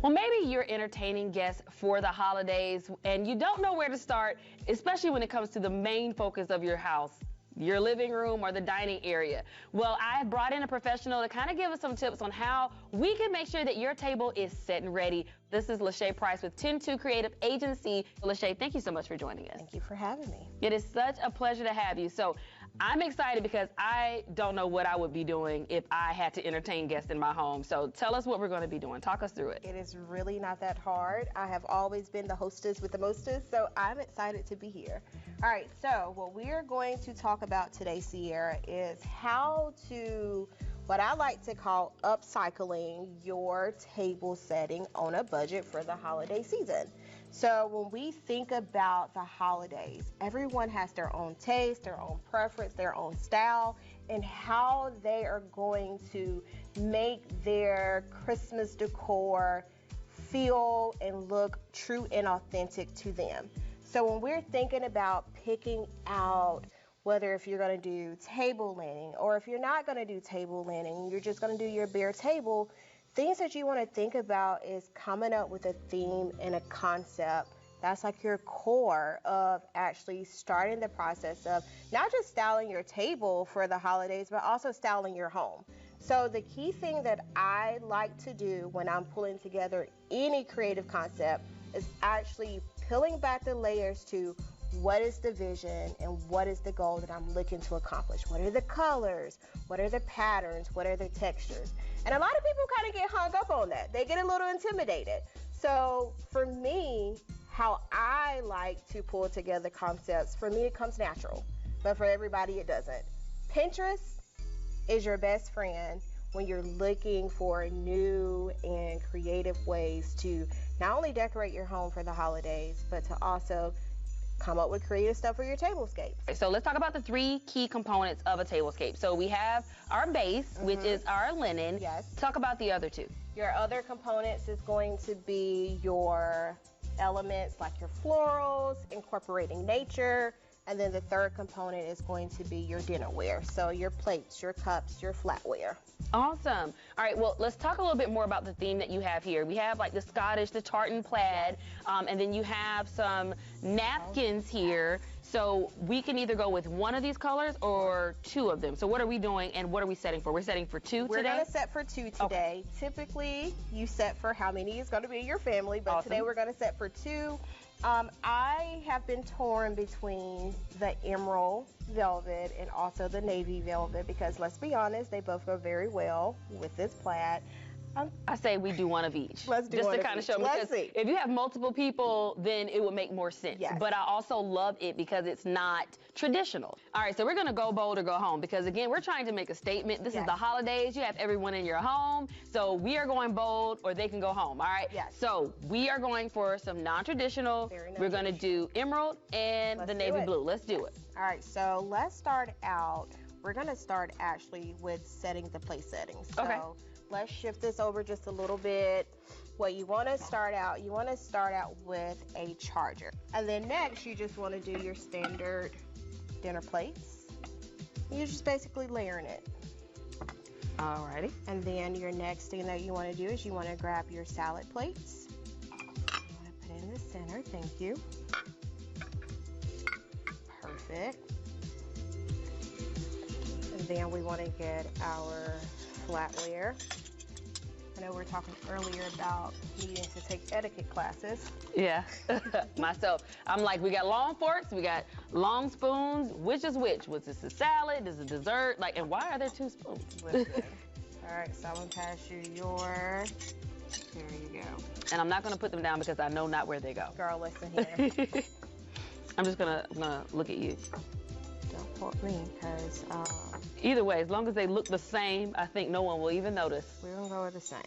Well, maybe you're entertaining guests for the holidays and you don't know where to start, especially when it comes to the main focus of your house, your living room or the dining area. Well, I brought in a professional to kind of give us some tips on how we can make sure that your table is set and ready. This is Lachey Price with 10-2 Creative Agency. Lachey, thank you so much for joining us. Thank you for having me. It is such a pleasure to have you. So I'm excited because I don't know what I would be doing if I had to entertain guests in my home. So tell us what we're going to be doing. Talk us through it. It is really not that hard. I have always been the hostess with the mostest, so I'm excited to be here. All right, so what we're going to talk about today, Sierra, is how to, what I like to call upcycling your table setting on a budget for the holiday season. So when we think about the holidays, everyone has their own taste, their own preference, their own style, and how they are going to make their Christmas decor feel and look true and authentic to them. So when we're thinking about picking out whether if you're going to do table linen or if you're not going to do table linen, you're just going to do your bare table, things that you want to think about is coming up with a theme and a concept. That's like your core of actually starting the process of not just styling your table for the holidays, but also styling your home. So the key thing that I like to do when I'm pulling together any creative concept is actually peeling back the layers to what is the vision and what is the goal that I'm looking to accomplish? What are the colors? What are the patterns? What are the textures? And a lot of people kind of get hung up on that. They get a little intimidated. So for me, how I like to pull together concepts, for me it comes natural, but for everybody it doesn't. Pinterest is your best friend when you're looking for new and creative ways to not only decorate your home for the holidays, but to also come up with creative stuff for your tablescape. So let's talk about the three key components of a tablescape. So we have our base, which is our linen. Yes. Talk about the other two. Your other components is going to be your elements like your florals, incorporating nature, and then the third component is going to be your dinnerware. So your plates, your cups, your flatware. Awesome. All right, well, let's talk a little bit more about the theme that you have here. We have like the Scottish, the tartan plaid, and then you have some napkins here. So we can either go with one of these colors or two of them. So what are we doing and what are we setting for? We're setting for two today? We're going to set for two today. Okay. Typically, you set for how many is going to be in your family, but today we're going to set for two. I have been torn between the emerald velvet and also the navy velvet because let's be honest, they both go very well with this plaid. I say we do one of each. Let's do just one to of kind of each. show, because if you have multiple people, then it would make more sense. Yes. But I also love it because it's not traditional. All right, so we're gonna go bold or go home because again, we're trying to make a statement. This is the holidays. You have everyone in your home, so we are going bold or they can go home. All right. Yes. So we are going for some non-traditional. We're gonna do emerald and the navy blue. Let's do it. All right. So let's start out. We're gonna start actually with setting the place settings. Okay. So let's shift this over just a little bit. What you want to start out, with a charger. And then next, you just want to do your standard dinner plates. You're just basically layering it. Alrighty. And then your next thing that you want to do is you want to grab your salad plates. You want to put it in the center. Thank you. Perfect. And then we want to get our flatware. I know we were talking earlier about needing to take etiquette classes. Yeah, myself. I'm like, we got long forks, we got long spoons. Which is which? Was this a salad? Is it dessert? Like, and why are there two spoons? Listen. All right, so I'm gonna pass you your. There you go. And I'm not gonna put them down because I know not where they go. Girl, listen here. I'm just gonna look at you. Don't quote me, because either way, as long as they look the same, I think no one will even notice. We're gonna go with the same.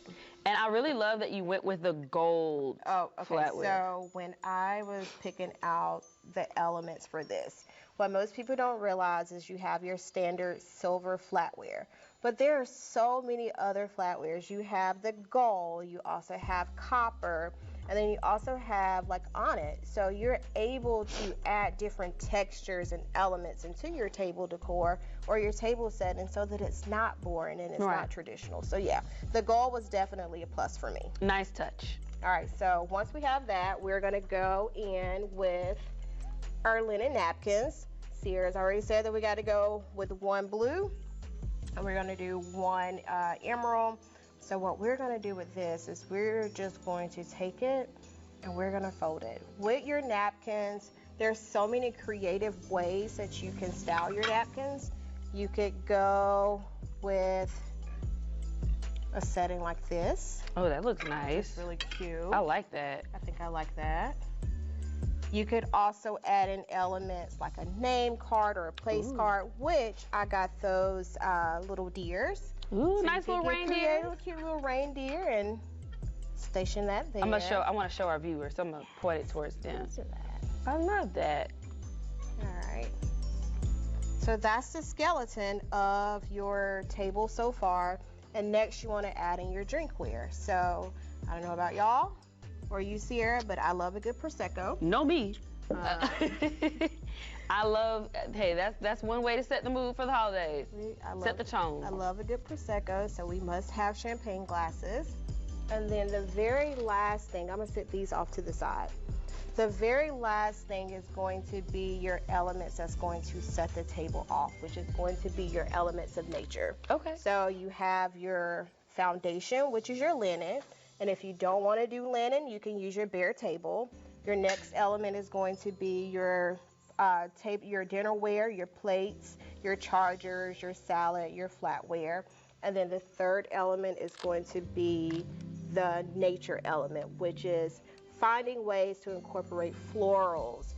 And I really love that you went with the gold flatware. So when I was picking out the elements for this, what most people don't realize is you have your standard silver flatware. But there are so many other flatwares. You have the gold, you also have copper, and then you also have like onyx. So you're able to add different textures and elements into your table decor or your table setting so that it's not boring and it's not traditional. So yeah, the gold was definitely a plus for me. Nice touch. All right, so once we have that, we're gonna go in with our linen napkins. Sierra's already said that we got to go with one blue, and we're gonna do one emerald. So what we're gonna do with this is we're just going to take it and we're gonna fold it. With your napkins, there's so many creative ways that you can style your napkins. You could go with a setting like this. Oh, that looks nice. It's really cute. I like that. I think I like that. You could also add in elements like a name card or a place card, which I got those little deers. Ooh, So nice little reindeer. Cute little reindeer and station that there. I want to show our viewers. So I'm gonna point it towards them. I love that. All right. So that's the skeleton of your table so far. And next you want to add in your drinkware. So I don't know about y'all or you, Sierra, but I love a good Prosecco. Know me. I love, hey, that's one way to set the mood for the holidays. Set the tone. I love a good Prosecco, so we must have champagne glasses. And then the very last thing, I'm gonna set these off to the side. The very last thing is going to be your elements that's going to set the table off, which is going to be your elements of nature. Okay. So you have your foundation, which is your linen. And if you don't want to do linen, you can use your bare table. Your next element is going to be your your dinnerware, your plates, your chargers, your salad, your flatware. And then the third element is going to be the nature element, which is finding ways to incorporate florals.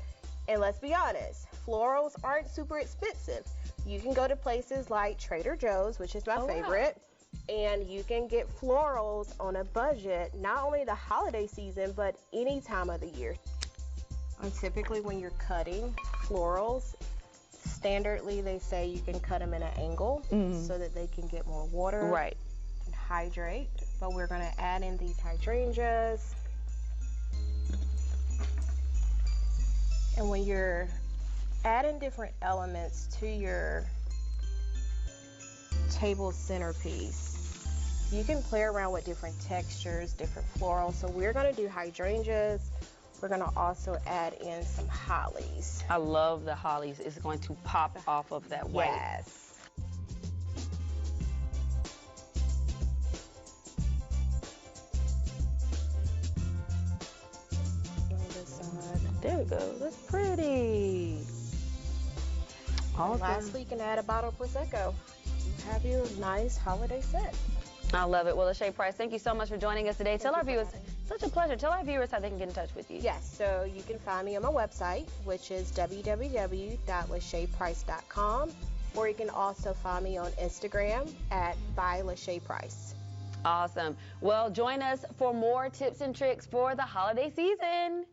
And let's be honest, florals aren't super expensive. You can go to places like Trader Joe's, which is my favorite, and you can get florals on a budget, not only the holiday season, but any time of the year. And typically when you're cutting florals, standardly they say you can cut them in an angle so that they can get more water and hydrate. But we're gonna add in these hydrangeas. And when you're adding different elements to your table centerpiece, you can play around with different textures, different florals. So we're gonna do hydrangeas. We're gonna also add in some hollies. I love the hollies. It's going to pop off of that white. Yes. There we go. That's pretty. Awesome. Lastly, you can add a bottle of Prosecco. You have your nice holiday set. I love it. Well, Lachey Price, thank you so much for joining us today. Tell our viewers, such a pleasure. Tell our viewers how they can get in touch with you. Yes, so you can find me on my website, which is www.lacheyprice.com, or you can also find me on Instagram at @LacheyPrice. Awesome. Well, join us for more tips and tricks for the holiday season.